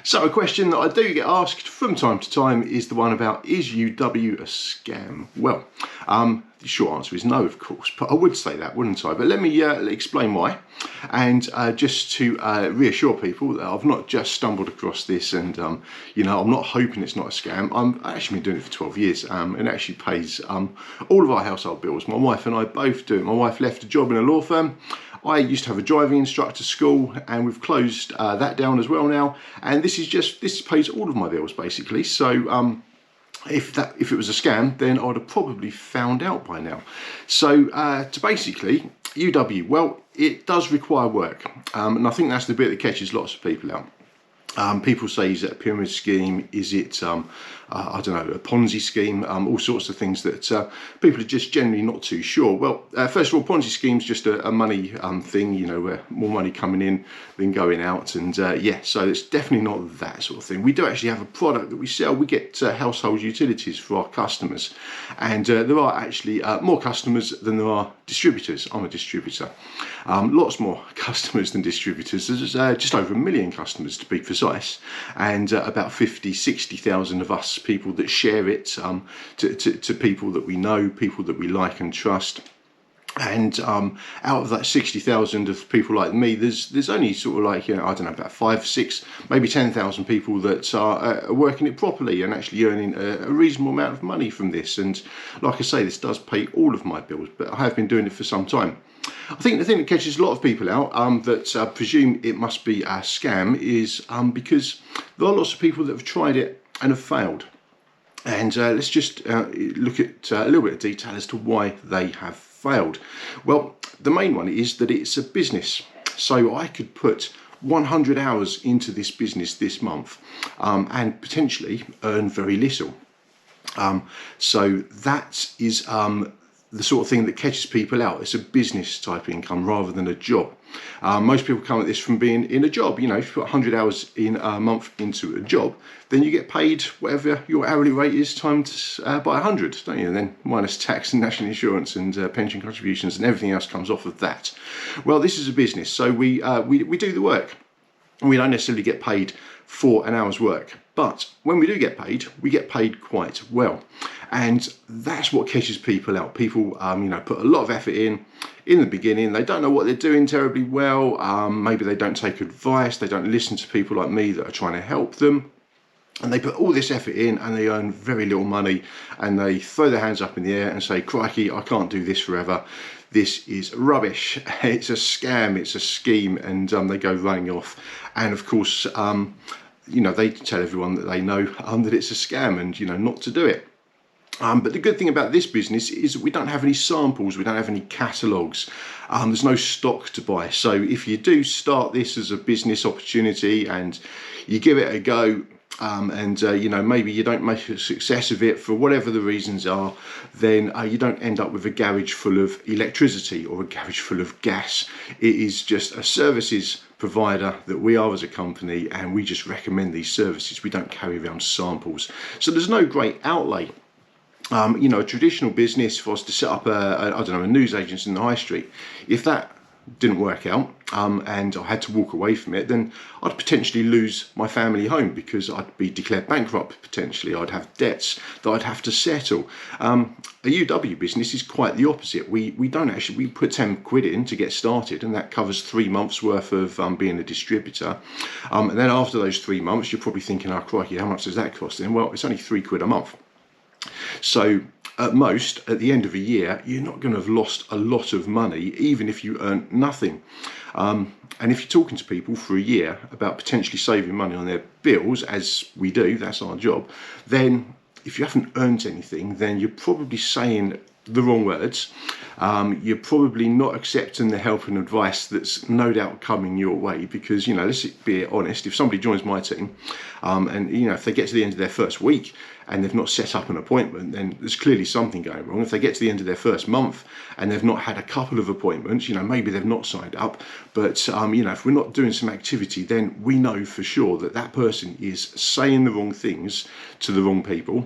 So a question that I do get asked from time to time is the one about, is UW a scam? Well, the short answer is no, of course, but I would say that, wouldn't I? But let me explain why. And just to reassure people that I've not just stumbled across this and, I'm not hoping it's not a scam. I've actually been doing it for 12 years and it actually pays all of our household bills. My wife and I both do it. My wife left a job in a law firm. I used to have a driving instructor school and we've closed that down as well now. And this pays all of my bills basically. So if it was a scam, then I'd have probably found out by now. So to basically, UW, well, it does require work. And I think that's the bit that catches lots of people out. People say, is it a pyramid scheme? Is it, I don't know, a Ponzi scheme? All sorts of things that people are just generally not too sure. Well, first of all, Ponzi scheme's just a money thing, where more money coming in than going out. And yeah, so it's definitely not that sort of thing. We do actually have a product that we sell. We get household utilities for our customers. And there are actually more customers than there are distributors. I'm a distributor. Lots more customers than distributors. There's just over 1 million customers to be precise, and about 60,000 of us people that share it to people that we know, people that we like and trust. And out of that 60,000 of people like me, there's only sort of like, I don't know, about 5, 6, maybe 10,000 people that are working it properly and actually earning a reasonable amount of money from this. And like I say, this does pay all of my bills, but I have been doing it for some time. I think the thing that catches a lot of people out that presume it must be a scam is because there are lots of people that have tried it and have failed. And let's just look at a little bit of detail as to why they have failed. Well, the main one is that it's a business. So I could put 100 hours into this business this month and potentially earn very little. So that is the sort of thing that catches people out. It's a business type income rather than a job. Most people come at this from being in a job. If you put 100 hours in a month into a job, then you get paid whatever your hourly rate is times by 100, don't you? And then minus tax and national insurance and pension contributions and everything else comes off of that. Well, this is a business, so we do the work. We don't necessarily get paid for an hour's work, but when we do get paid quite well. And that's what catches people out. People, put a lot of effort in the beginning. They don't know what they're doing terribly well. Maybe they don't take advice. They don't listen to people like me that are trying to help them. And they put all this effort in and they earn very little money. And they throw their hands up in the air and say, crikey, I can't do this forever. This is rubbish. It's a scam. It's a scheme. And they go running off. And of course, they tell everyone that they know that it's a scam and, not to do it. But the good thing about this business is that we don't have any samples, we don't have any catalogues, there's no stock to buy. So if you do start this as a business opportunity and you give it a go, maybe you don't make a success of it for whatever the reasons are, then you don't end up with a garage full of electricity or a garage full of gas. It is just a services provider that we are as a company, and we just recommend these services. We don't carry around samples. So there's no great outlay. A traditional business for us to set up a news agency in the high street, if that didn't work out and I had to walk away from it, then I'd potentially lose my family home because I'd be declared bankrupt potentially. I'd have debts that I'd have to settle. A UW business is quite the opposite. We put 10 quid in to get started, and that covers 3 months worth of being a distributor. And then after those 3 months, you're probably thinking, oh crikey, how much does that cost then? Well, it's only 3 quid a month. So at most, at the end of a year, you're not going to have lost a lot of money, even if you earn nothing. And if you're talking to people for a year about potentially saving money on their bills, as we do, that's our job, then if you haven't earned anything, then you're probably saying the wrong words. You're probably not accepting the help and advice that's no doubt coming your way, because, let's be honest, if somebody joins my team and, if they get to the end of their first week and they've not set up an appointment, then there's clearly something going wrong. If they get to the end of their first month and they've not had a couple of appointments, maybe they've not signed up, but, if we're not doing some activity, then we know for sure that that person is saying the wrong things to the wrong people,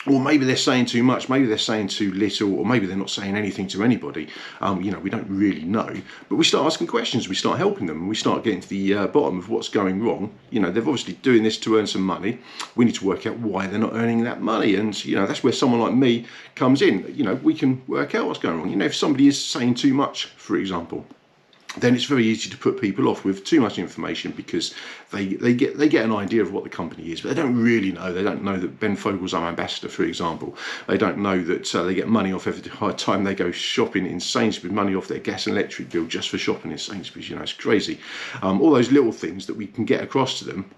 or maybe they're saying too much, maybe they're saying too little, or maybe they're not saying anything to anybody. You know, we don't really know. But we start asking questions, we start helping them, and we start getting to the bottom of what's going wrong. You know, they're obviously doing this to earn some money. We need to work out why they're not earning that money. And, you know, that's where someone like me comes in. You know, we can work out what's going wrong. You know, if somebody is saying too much, for example, then it's very easy to put people off with too much information, because they get an idea of what the company is, but they don't really know. They don't know that Ben Fogle's our ambassador, for example. They don't know that they get money off every time they go shopping in Sainsbury's, money off their gas and electric bill just for shopping in Sainsbury's. You know, it's crazy. All those little things that we can get across to them,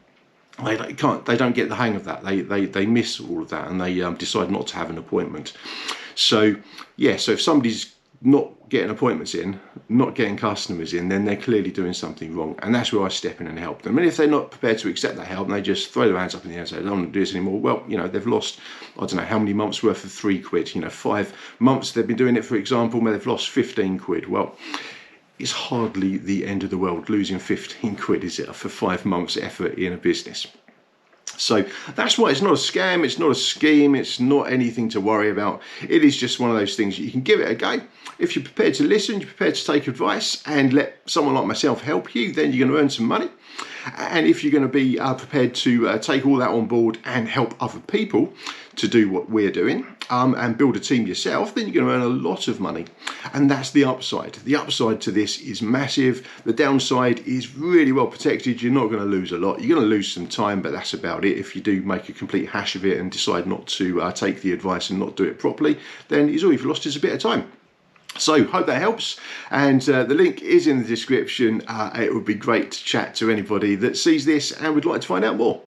they don't get the hang of that. They miss all of that, and they decide not to have an appointment. So yeah, so if somebody's not getting appointments in, not getting customers in, then they're clearly doing something wrong, and that's where I step in and help them. And if they're not prepared to accept that help and they just throw their hands up in the air and say, I don't want to do this anymore, well, you know, they've lost, I don't know how many months worth of £3. You know, 5 months they've been doing it, for example, where they've lost £15. Well, it's hardly the end of the world losing £15, is it, for 5 months effort in a business. So that's why it's not a scam, it's not a scheme, it's not anything to worry about. It is just one of those things. You can give it a go. If you're prepared to listen, you're prepared to take advice and let someone like myself help you, then you're going to earn some money. And if you're going to be prepared to take all that on board and help other people to do what we're doing, and build a team yourself, then you're going to earn a lot of money. And that's the upside. The upside to this is massive. The downside is really well protected. You're not going to lose a lot. You're going to lose some time, but that's about it. If you do make a complete hash of it and decide not to take the advice and not do it properly, then all you've lost is a bit of time. So hope that helps, and the link is in the description. It would be great to chat to anybody that sees this and would like to find out more.